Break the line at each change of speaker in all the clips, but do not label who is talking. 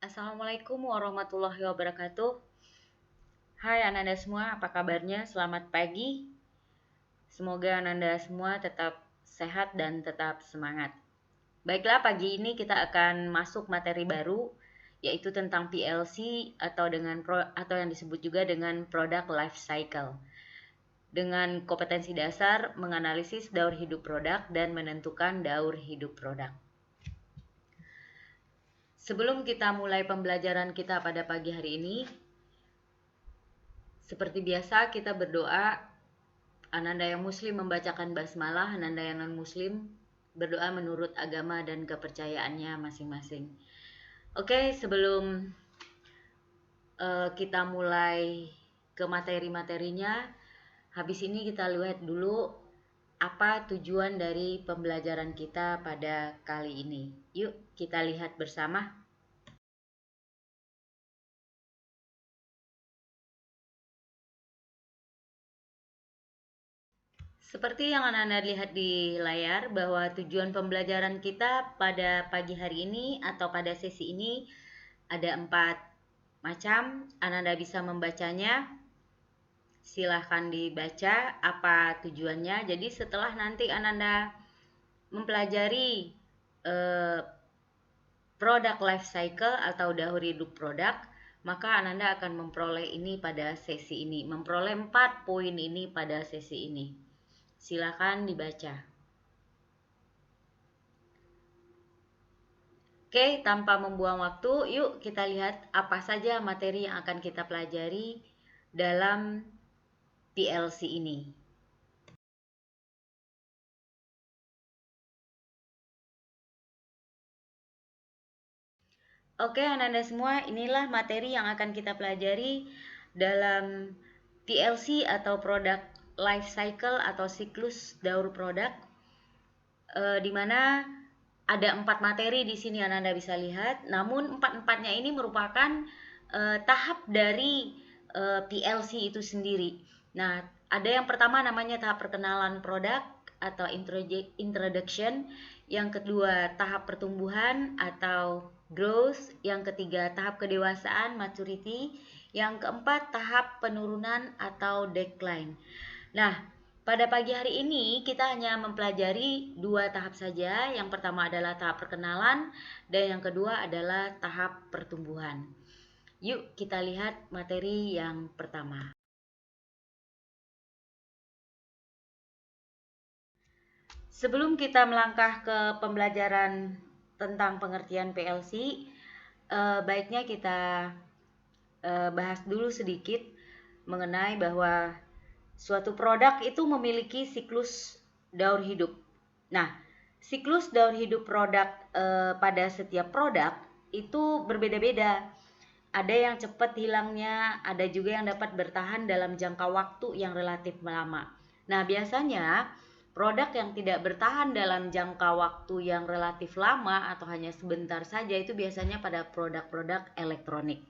Assalamualaikum warahmatullahi wabarakatuh. Hai Ananda semua, apa kabarnya? Selamat pagi. Semoga Ananda semua tetap sehat dan tetap semangat. Baiklah, pagi ini kita akan masuk materi baru, yaitu tentang PLC atau yang disebut juga dengan Product Life Cycle. Dengan kompetensi dasar menganalisis daur hidup produk dan menentukan daur hidup produk. Sebelum kita mulai pembelajaran kita pada pagi hari ini, seperti biasa kita berdoa. Ananda yang muslim membacakan basmalah, Ananda yang non-muslim berdoa menurut agama dan kepercayaannya masing-masing. Oke, sebelum kita mulai ke materi-materinya, habis ini kita lihat dulu apa tujuan dari pembelajaran kita pada kali ini. Yuk kita lihat bersama. Seperti yang Anda lihat di layar, bahwa tujuan pembelajaran kita pada pagi hari ini atau pada sesi ini ada 4 macam. Anda bisa membacanya. Silahkan dibaca apa tujuannya. Jadi setelah nanti Anda mempelajari product life cycle atau daur hidup produk, maka Anda akan memperoleh ini pada sesi ini. Memperoleh 4 poin ini pada sesi ini. Silakan dibaca. Oke, tanpa membuang waktu, yuk kita lihat apa saja materi yang akan kita pelajari dalam PLC ini. Oke, Ananda semua, inilah materi yang akan kita pelajari dalam PLC atau Product Life Cycle atau siklus daur produk, di mana ada 4 materi di sini yang Anda bisa lihat. Namun 4-4-nya ini merupakan tahap dari PLC itu sendiri. Nah, ada yang pertama namanya tahap perkenalan produk atau introduction, yang kedua tahap pertumbuhan atau growth, yang ketiga tahap kedewasaan maturity, yang keempat tahap penurunan atau decline. Nah, pada pagi hari ini kita hanya mempelajari 2 tahap saja. Yang pertama adalah tahap perkenalan dan yang kedua adalah tahap pertumbuhan. Yuk kita lihat materi yang pertama. Sebelum kita melangkah ke pembelajaran tentang pengertian PLC, baiknya kita bahas dulu sedikit mengenai bahwa suatu produk itu memiliki siklus daur hidup. Nah, siklus daur hidup produk pada setiap produk itu berbeda-beda. Ada yang cepat hilangnya, ada juga yang dapat bertahan dalam jangka waktu yang relatif lama. Nah, biasanya produk yang tidak bertahan dalam jangka waktu yang relatif lama atau hanya sebentar saja itu biasanya pada produk-produk elektronik.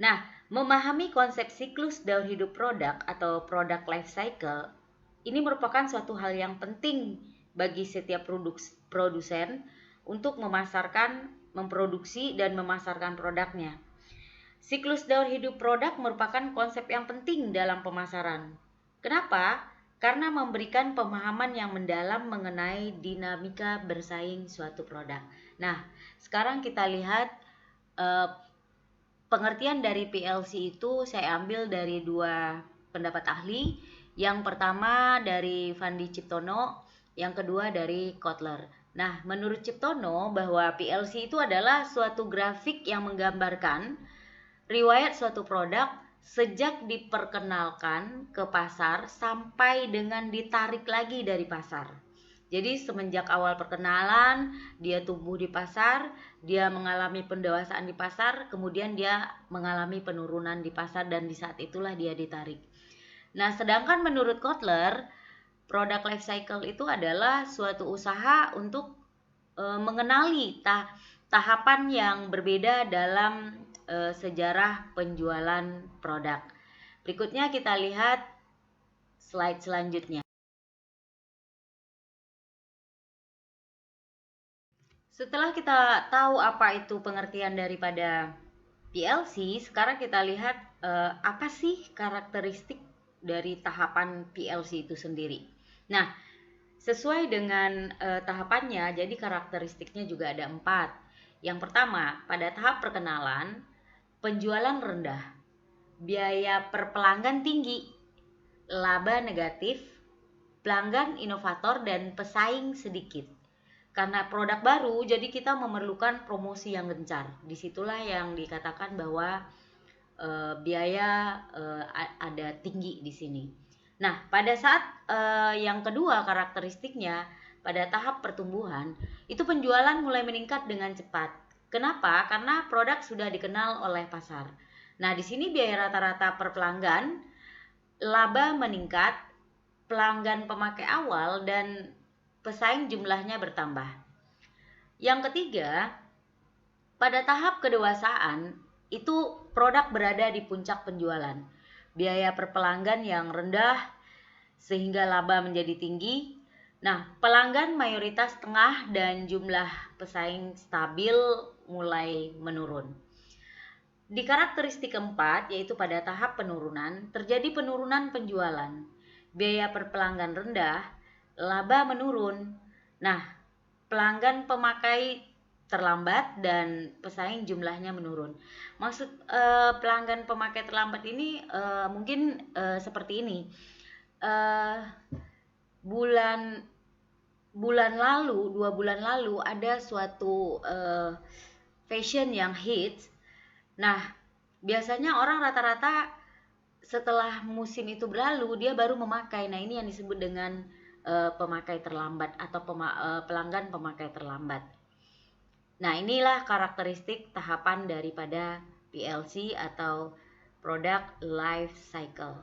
Nah, memahami konsep siklus daur hidup produk atau product life cycle ini merupakan suatu hal yang penting bagi setiap produsen untuk memproduksi dan memasarkan produknya. Siklus daur hidup produk merupakan konsep yang penting dalam pemasaran. Kenapa? Karena memberikan pemahaman yang mendalam mengenai dinamika bersaing suatu produk. Nah, sekarang kita lihat pengertian dari PLC itu saya ambil dari 2 pendapat ahli. Yang pertama dari Fandi Ciptono, yang kedua dari Kotler. Nah, menurut Ciptono bahwa PLC itu adalah suatu grafik yang menggambarkan riwayat suatu produk sejak diperkenalkan ke pasar sampai dengan ditarik lagi dari pasar. Jadi semenjak awal perkenalan, dia tumbuh di pasar, dia mengalami pendewasaan di pasar, kemudian dia mengalami penurunan di pasar dan di saat itulah dia ditarik. Nah, sedangkan menurut Kotler, product life cycle itu adalah suatu usaha untuk mengenali tahapan yang berbeda dalam sejarah penjualan produk. Berikutnya kita lihat slide selanjutnya. Setelah kita tahu apa itu pengertian daripada PLC, sekarang kita lihat apa sih karakteristik dari tahapan PLC itu sendiri. Nah, sesuai dengan tahapannya, jadi karakteristiknya juga ada 4. Yang pertama, pada tahap perkenalan, penjualan rendah, biaya per pelanggan tinggi, laba negatif, pelanggan inovator, dan pesaing sedikit. Karena produk baru, jadi kita memerlukan promosi yang gencar. Disitulah yang dikatakan bahwa biaya ada tinggi di sini. Nah, pada saat yang kedua karakteristiknya, pada tahap pertumbuhan, itu penjualan mulai meningkat dengan cepat. Kenapa? Karena produk sudah dikenal oleh pasar. Nah, di sini biaya rata-rata per pelanggan, laba meningkat, pelanggan pemakai awal, dan pesaing jumlahnya bertambah. Yang ketiga, pada tahap kedewasaan, itu produk berada di puncak penjualan. Biaya per pelanggan yang rendah sehingga laba menjadi tinggi. Nah, pelanggan mayoritas tengah dan jumlah pesaing stabil mulai menurun. Di karakteristik keempat, yaitu pada tahap penurunan, terjadi penurunan penjualan. Biaya per pelanggan rendah, laba menurun. Nah, pelanggan pemakai terlambat dan pesaing jumlahnya menurun. Maksud pelanggan pemakai terlambat ini mungkin seperti ini. Bulan 2 bulan lalu ada suatu fashion yang hits. Nah, biasanya orang rata-rata setelah musim itu berlalu dia baru memakai. Nah, ini yang disebut dengan pemakai terlambat atau pelanggan pemakai terlambat. Nah, inilah karakteristik tahapan daripada PLC atau Product Life Cycle.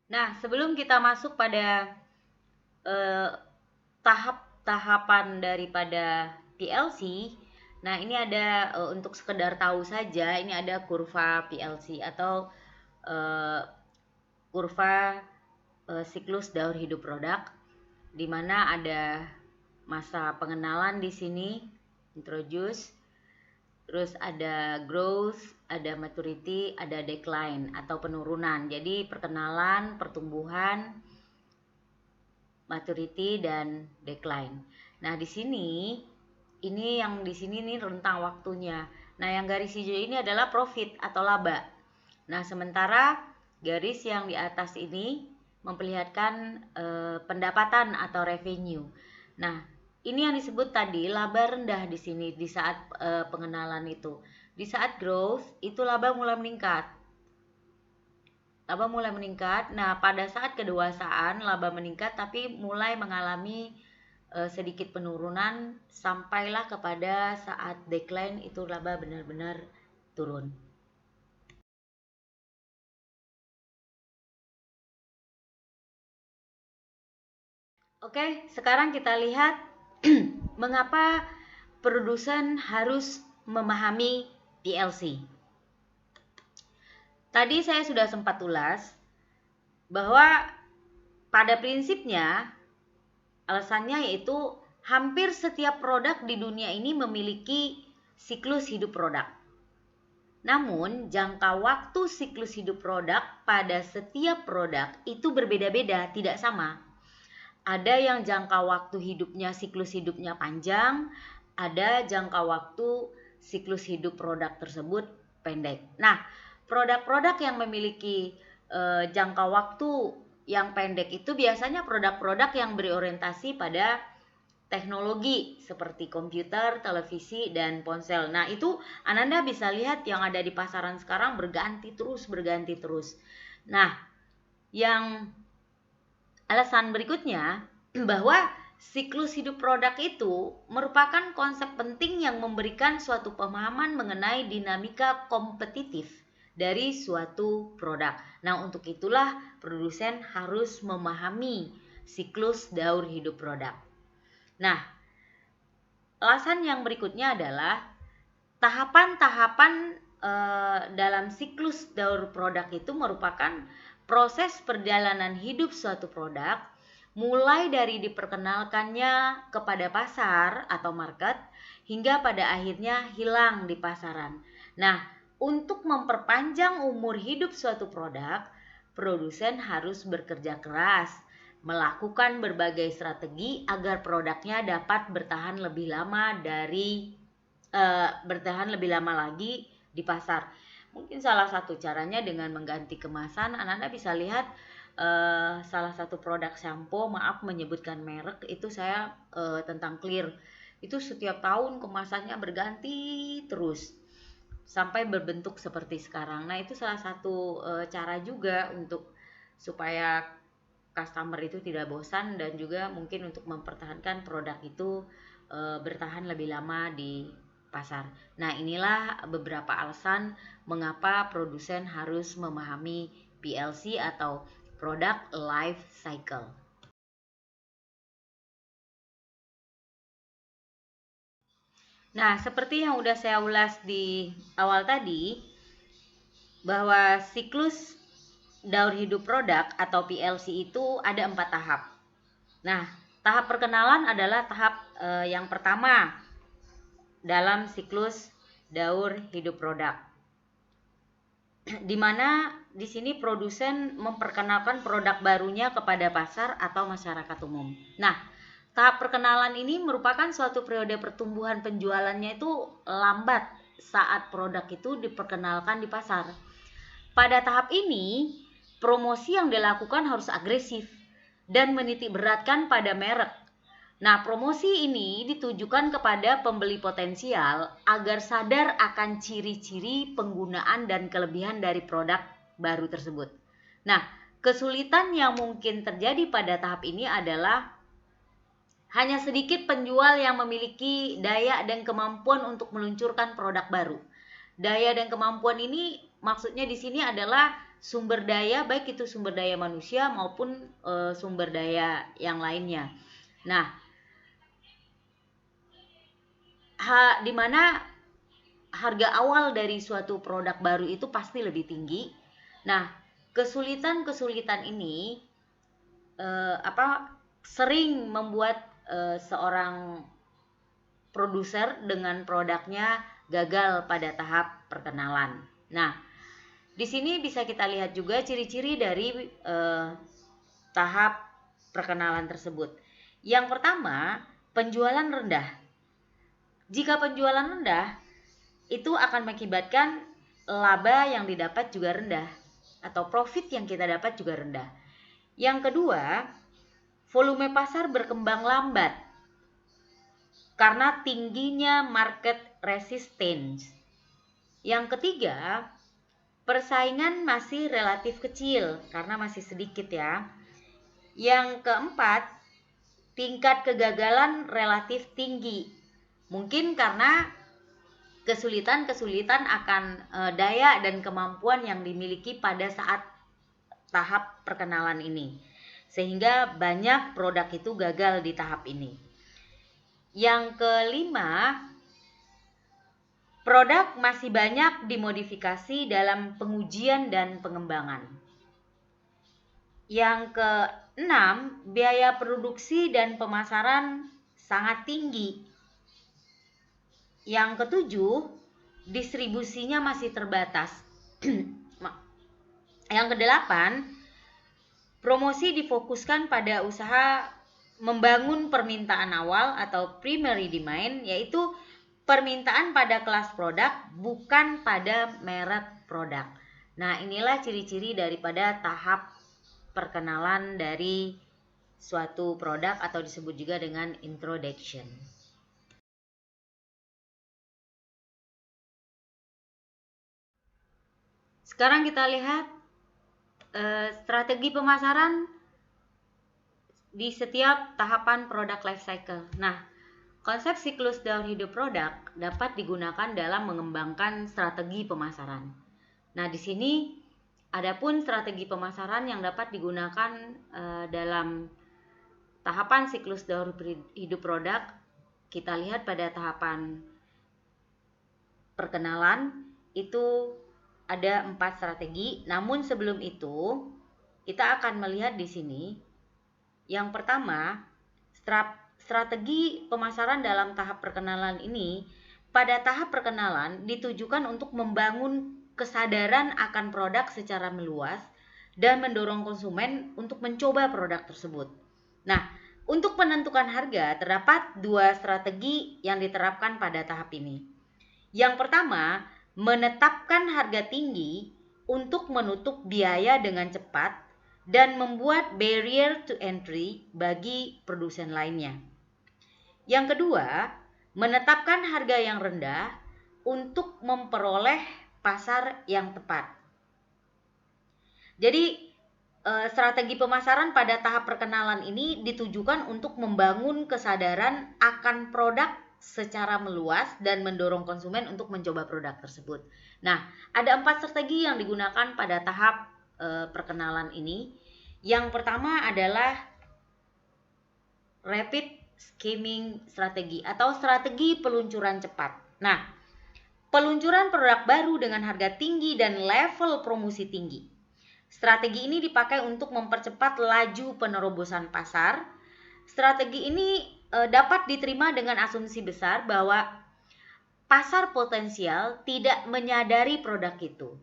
Nah, sebelum kita masuk pada tahap-tahapan daripada PLC, nah ini ada untuk sekedar tahu saja, ini ada kurva PLC atau kurva siklus daur hidup produk, di mana ada masa pengenalan di sini, introduce, terus ada growth, ada maturity, ada decline atau penurunan. Jadi perkenalan, pertumbuhan, maturity, dan decline. Nah, di sini ini yang di sini nih rentang waktunya. Nah, yang garis hijau ini adalah profit atau laba. Nah, sementara garis yang di atas ini memperlihatkan pendapatan atau revenue. Nah, ini yang disebut tadi laba rendah di sini di saat pengenalan itu. Di saat growth itu laba mulai meningkat. Laba mulai meningkat. Nah, pada saat kedewasaan laba meningkat tapi mulai mengalami sedikit penurunan sampailah kepada saat decline itu laba benar-benar turun. Oke, sekarang kita lihat mengapa produsen harus memahami PLC. Tadi saya sudah sempat ulas bahwa pada prinsipnya alasannya yaitu hampir setiap produk di dunia ini memiliki siklus hidup produk. Namun, jangka waktu siklus hidup produk pada setiap produk itu berbeda-beda, tidak sama. Ada yang jangka waktu hidupnya, siklus hidupnya panjang, ada jangka waktu siklus hidup produk tersebut pendek. Nah, produk-produk yang memiliki jangka waktu yang pendek itu biasanya produk-produk yang berorientasi pada teknologi seperti komputer, televisi, dan ponsel. Nah, itu Ananda bisa lihat yang ada di pasaran sekarang berganti terus. Nah, yang alasan berikutnya bahwa siklus hidup produk itu merupakan konsep penting yang memberikan suatu pemahaman mengenai dinamika kompetitif dari suatu produk. Nah, untuk itulah produsen harus memahami siklus daur hidup produk. Nah, alasan yang berikutnya adalah tahapan-tahapan dalam siklus daur produk itu merupakan proses perjalanan hidup suatu produk mulai dari diperkenalkannya kepada pasar atau market hingga pada akhirnya hilang di pasaran. Nah, untuk memperpanjang umur hidup suatu produk, produsen harus bekerja keras, melakukan berbagai strategi agar produknya dapat bertahan lebih lama lagi di pasar. Mungkin salah satu caranya dengan mengganti kemasan. Anda bisa lihat salah satu produk sampo, maaf menyebutkan merek, itu saya tentang Clear. Itu setiap tahun kemasannya berganti terus sampai berbentuk seperti sekarang. Nah, itu salah satu cara juga untuk supaya customer itu tidak bosan dan juga mungkin untuk mempertahankan produk itu bertahan lebih lama di pasar. Nah, inilah beberapa alasan mengapa produsen harus memahami PLC atau Product Life Cycle. Nah, seperti yang udah saya ulas di awal tadi, bahwa siklus daur hidup produk atau PLC itu ada 4 tahap. Nah, tahap perkenalan adalah tahap yang pertama dalam siklus daur hidup produk, di mana di sini produsen memperkenalkan produk barunya kepada pasar atau masyarakat umum. Nah, tahap perkenalan ini merupakan suatu periode pertumbuhan penjualannya itu lambat saat produk itu diperkenalkan di pasar. Pada tahap ini, promosi yang dilakukan harus agresif dan menitik beratkan pada merek. Nah, promosi ini ditujukan kepada pembeli potensial agar sadar akan ciri-ciri penggunaan dan kelebihan dari produk baru tersebut. Nah, kesulitan yang mungkin terjadi pada tahap ini adalah hanya sedikit penjual yang memiliki daya dan kemampuan untuk meluncurkan produk baru. Daya dan kemampuan ini maksudnya di sini adalah sumber daya, baik itu sumber daya manusia maupun sumber daya yang lainnya. Nah, di mana harga awal dari suatu produk baru itu pasti lebih tinggi. Nah, kesulitan-kesulitan ini sering membuat seorang produser dengan produknya gagal pada tahap perkenalan. Nah, di sini bisa kita lihat juga ciri-ciri dari tahap perkenalan tersebut. Yang pertama, penjualan rendah. Jika penjualan rendah, itu akan mengakibatkan laba yang didapat juga rendah atau profit yang kita dapat juga rendah. Yang kedua, volume pasar berkembang lambat karena tingginya market resistance. Yang ketiga, persaingan masih relatif kecil karena masih sedikit ya. Yang keempat, tingkat kegagalan relatif tinggi. Mungkin karena kesulitan-kesulitan akan daya dan kemampuan yang dimiliki pada saat tahap perkenalan ini, sehingga banyak produk itu gagal di tahap ini. Yang kelima, produk masih banyak dimodifikasi dalam pengujian dan pengembangan. Yang keenam, biaya produksi dan pemasaran sangat tinggi. Yang ketujuh, distribusinya masih terbatas. Yang kedelapan, promosi difokuskan pada usaha membangun permintaan awal atau primary demand, yaitu permintaan pada kelas produk bukan pada merek produk. Nah, inilah ciri-ciri daripada tahap perkenalan dari suatu produk atau disebut juga dengan introduction. Sekarang kita lihat strategi pemasaran di setiap tahapan produk life cycle. Nah, konsep siklus daur hidup produk dapat digunakan dalam mengembangkan strategi pemasaran. Nah, di sini adapun strategi pemasaran yang dapat digunakan dalam tahapan siklus daur hidup produk, kita lihat pada tahapan perkenalan itu ada 4 strategi. Namun sebelum itu, kita akan melihat di sini Yang pertama, strategi pemasaran dalam tahap perkenalan ini, pada tahap perkenalan ditujukan untuk membangun kesadaran akan produk secara meluas dan mendorong konsumen untuk mencoba produk tersebut. Nah, untuk penentukan harga terdapat dua strategi yang diterapkan pada tahap ini. Yang pertama, menetapkan harga tinggi untuk menutup biaya dengan cepat dan membuat barrier to entry bagi produsen lainnya. Yang kedua, menetapkan harga yang rendah untuk memperoleh pasar yang tepat. Jadi, strategi pemasaran pada tahap perkenalan ini ditujukan untuk membangun kesadaran akan produk secara meluas dan mendorong konsumen untuk mencoba produk tersebut. Nah, ada 4 strategi yang digunakan pada tahap perkenalan ini. Yang pertama adalah rapid skimming strategi atau strategi peluncuran cepat. Nah, peluncuran produk baru dengan harga tinggi dan level promosi tinggi. Strategi ini dipakai untuk mempercepat laju penerobosan pasar. Strategi ini dapat diterima dengan asumsi besar bahwa pasar potensial tidak menyadari produk itu.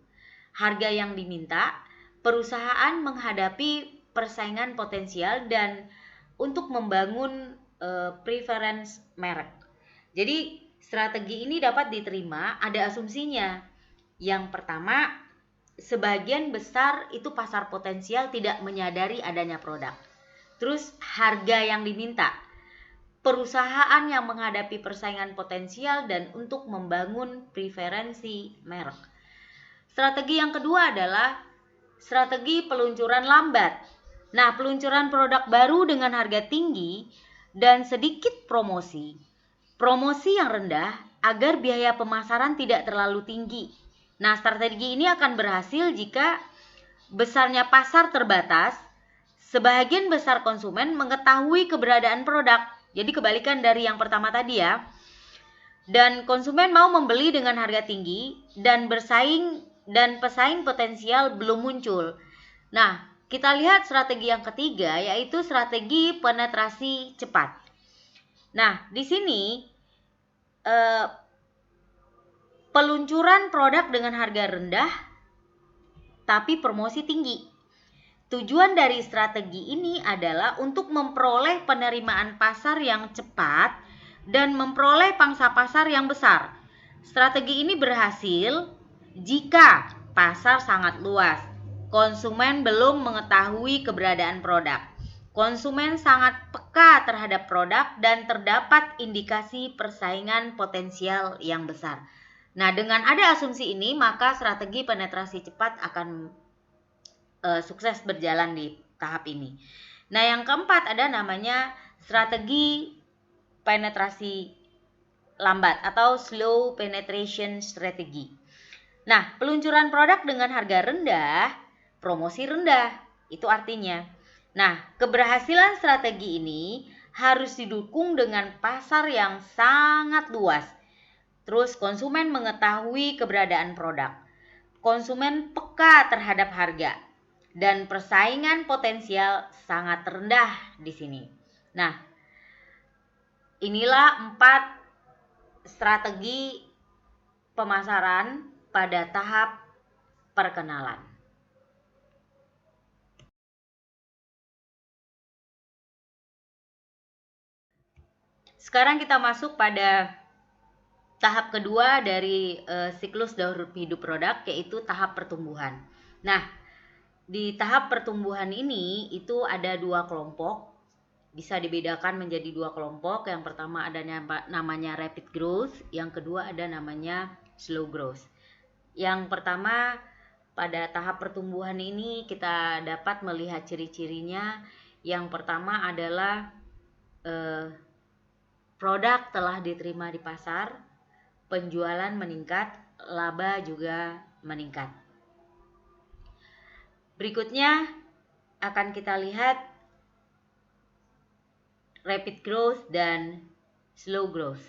Harga yang diminta, perusahaan menghadapi persaingan potensial dan untuk membangun preference merek. Jadi strategi ini dapat diterima, ada asumsinya. Yang pertama, sebagian besar itu pasar potensial tidak menyadari adanya produk. Terus harga yang diminta, perusahaan yang menghadapi persaingan potensial dan untuk membangun preferensi merek. Strategi yang kedua adalah strategi peluncuran lambat. Nah, peluncuran produk baru dengan harga tinggi dan sedikit promosi. Promosi yang rendah agar biaya pemasaran tidak terlalu tinggi. Nah, strategi ini akan berhasil jika besarnya pasar terbatas, sebagian besar konsumen mengetahui keberadaan produk. Jadi kebalikan dari yang pertama tadi ya. Dan konsumen mau membeli dengan harga tinggi dan bersaing dan pesaing potensial belum muncul. Nah, kita lihat strategi yang ketiga yaitu strategi penetrasi cepat. Nah, di sini peluncuran produk dengan harga rendah tapi promosi tinggi. Tujuan dari strategi ini adalah untuk memperoleh penerimaan pasar yang cepat dan memperoleh pangsa pasar yang besar. Strategi ini berhasil jika pasar sangat luas, konsumen belum mengetahui keberadaan produk, konsumen sangat peka terhadap produk, dan terdapat indikasi persaingan potensial yang besar. Nah, dengan ada asumsi ini, maka strategi penetrasi cepat akan sukses berjalan di tahap ini. Nah, yang keempat ada namanya strategi penetrasi lambat atau slow penetration strategy. Nah, peluncuran produk dengan harga rendah, promosi rendah, itu artinya. Nah, keberhasilan strategi ini harus didukung dengan pasar yang sangat luas. Terus konsumen mengetahui keberadaan produk. Konsumen peka terhadap harga dan persaingan potensial sangat rendah di sini. Nah, inilah 4 strategi pemasaran pada tahap perkenalan. Sekarang kita masuk pada tahap kedua dari siklus daur hidup produk, yaitu tahap pertumbuhan. Nah, di tahap pertumbuhan ini itu ada 2 kelompok, bisa dibedakan menjadi 2 kelompok. Yang pertama ada namanya rapid growth, yang kedua ada namanya slow growth. Yang pertama, pada tahap pertumbuhan ini kita dapat melihat ciri-cirinya. Yang pertama adalah produk telah diterima di pasar, penjualan meningkat, laba juga meningkat. Berikutnya akan kita lihat rapid growth dan slow growth.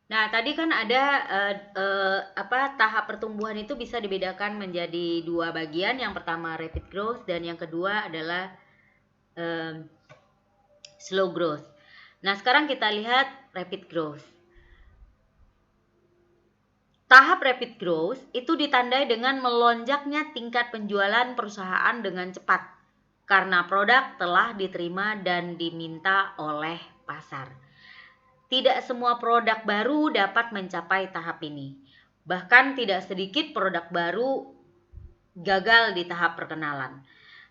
Nah, tadi kan ada tahap pertumbuhan itu bisa dibedakan menjadi dua bagian. Yang pertama rapid growth dan yang kedua adalah slow growth. Nah, sekarang kita lihat rapid growth. Tahap rapid growth itu ditandai dengan melonjaknya tingkat penjualan perusahaan dengan cepat karena produk telah diterima dan diminta oleh pasar. Tidak semua produk baru dapat mencapai tahap ini. Bahkan tidak sedikit produk baru gagal di tahap perkenalan.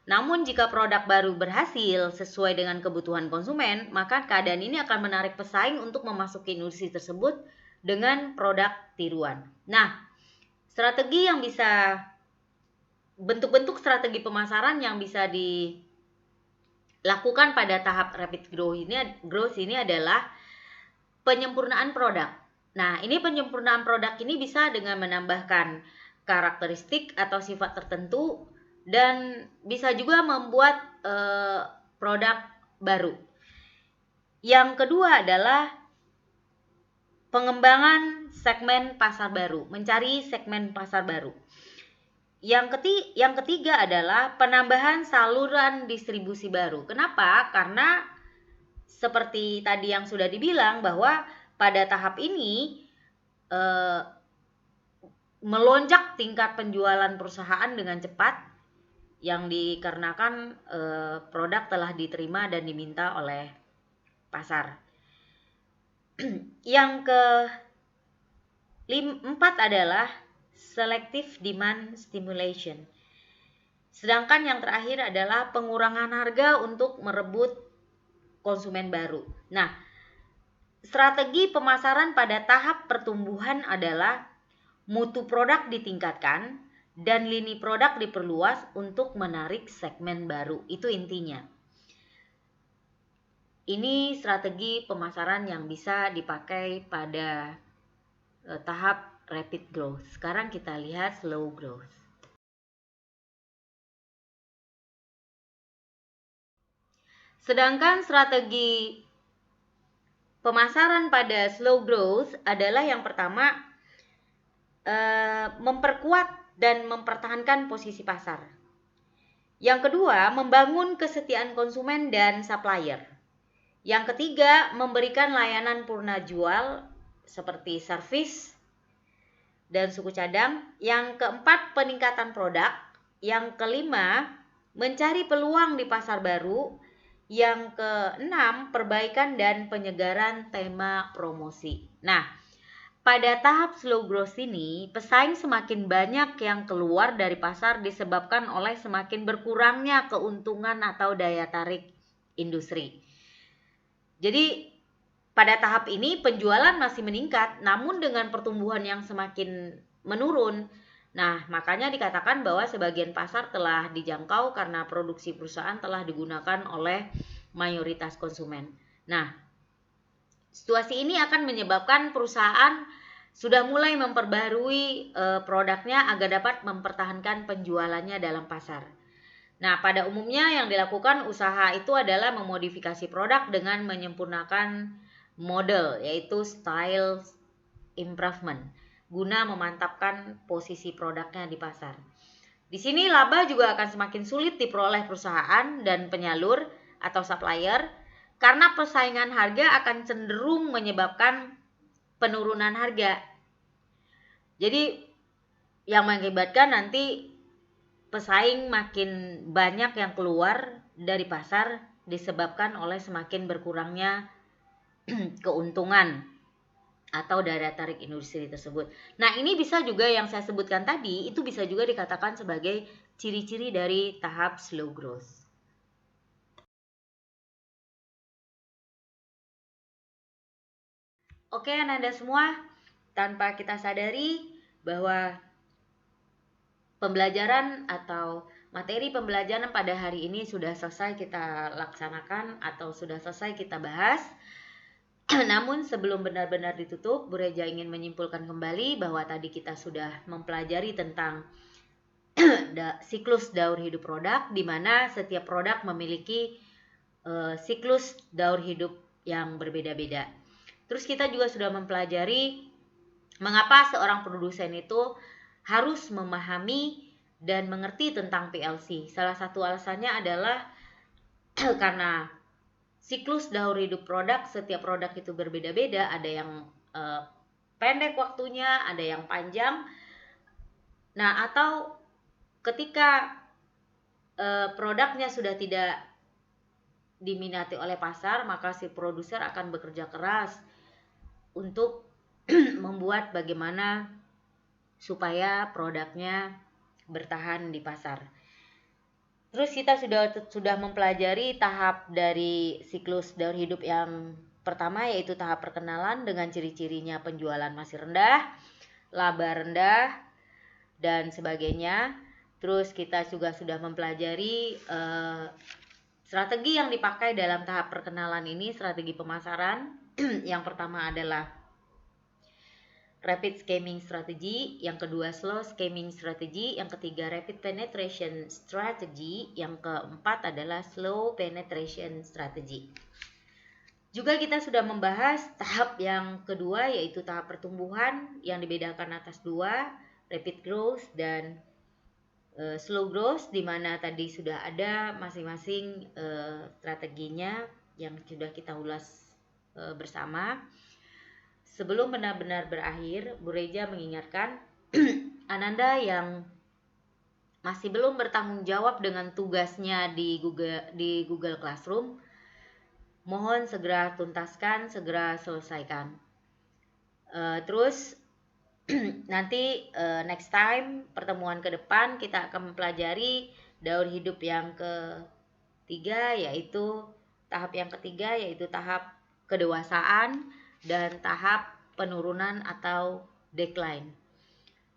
Namun jika produk baru berhasil sesuai dengan kebutuhan konsumen, maka keadaan ini akan menarik pesaing untuk memasuki industri tersebut dengan produk tiruan. Nah, strategi yang bisa bentuk-bentuk strategi pemasaran yang bisa dilakukan pada tahap rapid growth ini adalah penyempurnaan produk. Nah, ini penyempurnaan produk ini bisa dengan menambahkan karakteristik atau sifat tertentu dan bisa juga membuat produk baru. Yang kedua adalah pengembangan segmen pasar baru, mencari segmen pasar baru. Yang ketiga adalah penambahan saluran distribusi baru. Kenapa? Karena seperti tadi yang sudah dibilang bahwa pada tahap ini melonjak tingkat penjualan perusahaan dengan cepat yang dikarenakan produk telah diterima dan diminta oleh pasar. Yang keempat adalah selective demand stimulation. Sedangkan yang terakhir adalah pengurangan harga untuk merebut konsumen baru. Nah, strategi pemasaran pada tahap pertumbuhan adalah mutu produk ditingkatkan dan lini produk diperluas untuk menarik segmen baru. Itu intinya. Ini strategi pemasaran yang bisa dipakai pada tahap rapid growth. Sekarang kita lihat slow growth. Sedangkan strategi pemasaran pada slow growth adalah yang pertama memperkuat dan mempertahankan posisi pasar. Yang kedua, membangun kesetiaan konsumen dan supplier. Yang ketiga, memberikan layanan purna jual seperti servis dan suku cadang. Yang keempat, peningkatan produk. Yang kelima, mencari peluang di pasar baru. Yang keenam, perbaikan dan penyegaran tema promosi. Nah, pada tahap slow growth ini, pesaing semakin banyak yang keluar dari pasar disebabkan oleh semakin berkurangnya keuntungan atau daya tarik industri. Jadi, pada tahap ini penjualan masih meningkat, namun dengan pertumbuhan yang semakin menurun. Nah, makanya dikatakan bahwa sebagian pasar telah dijangkau karena produksi perusahaan telah digunakan oleh mayoritas konsumen. Nah, situasi ini akan menyebabkan perusahaan sudah mulai memperbarui produknya agar dapat mempertahankan penjualannya dalam pasar. Nah, pada umumnya yang dilakukan usaha itu adalah memodifikasi produk dengan menyempurnakan model, yaitu style improvement, guna memantapkan posisi produknya di pasar. Di sini laba juga akan semakin sulit diperoleh perusahaan dan penyalur atau supplier karena persaingan harga akan cenderung menyebabkan penurunan harga. Jadi yang mengakibatkan nanti pesaing makin banyak yang keluar dari pasar disebabkan oleh semakin berkurangnya keuntungan atau daya tarik industri tersebut. Nah, ini bisa juga yang saya sebutkan tadi, itu bisa juga dikatakan sebagai ciri-ciri dari tahap slow growth. Oke, Anda semua, tanpa kita sadari bahwa pembelajaran atau materi pembelajaran pada hari ini sudah selesai kita laksanakan atau sudah selesai kita bahas. Namun sebelum benar-benar ditutup, Bu Reja ingin menyimpulkan kembali bahwa tadi kita sudah mempelajari tentang siklus daur hidup produk, di mana setiap produk memiliki siklus daur hidup yang berbeda-beda. Terus kita juga sudah mempelajari mengapa seorang produsen itu harus memahami dan mengerti tentang PLC. Salah satu alasannya adalah karena siklus daur hidup produk, setiap produk itu berbeda-beda, ada yang pendek waktunya, ada yang panjang. Nah, atau ketika produknya sudah tidak diminati oleh pasar, maka si produser akan bekerja keras untuk membuat bagaimana supaya produknya bertahan di pasar. Terus kita sudah mempelajari tahap dari siklus daur hidup yang pertama, yaitu tahap perkenalan dengan ciri-cirinya penjualan masih rendah, laba rendah, dan sebagainya. Terus kita juga sudah mempelajari strategi yang dipakai dalam tahap perkenalan ini, strategi pemasaran. Yang pertama adalah rapid scamming strategy, yang kedua slow scamming strategy, yang ketiga rapid penetration strategy, yang keempat adalah slow penetration strategy. Juga kita sudah membahas tahap yang kedua, yaitu tahap pertumbuhan yang dibedakan atas dua, rapid growth dan slow growth, di mana tadi sudah ada masing-masing strateginya yang sudah kita ulas bersama. Sebelum benar-benar berakhir, Bu Reja mengingatkan Ananda yang masih belum bertanggung jawab dengan tugasnya di Google Classroom, mohon segera tuntaskan, segera selesaikan. Terus nanti next time, pertemuan ke depan, kita akan mempelajari daur hidup yang ketiga, yaitu tahap yang ketiga, yaitu tahap kedewasaan dan tahap penurunan atau decline.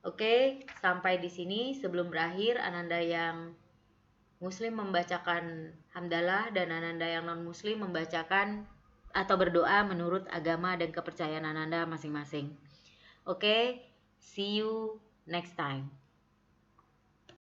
Oke, sampai di sini. Sebelum berakhir, Ananda yang Muslim membacakan hamdalah dan Ananda yang non-Muslim membacakan atau berdoa menurut agama dan kepercayaan Ananda masing-masing. Oke, see you next time.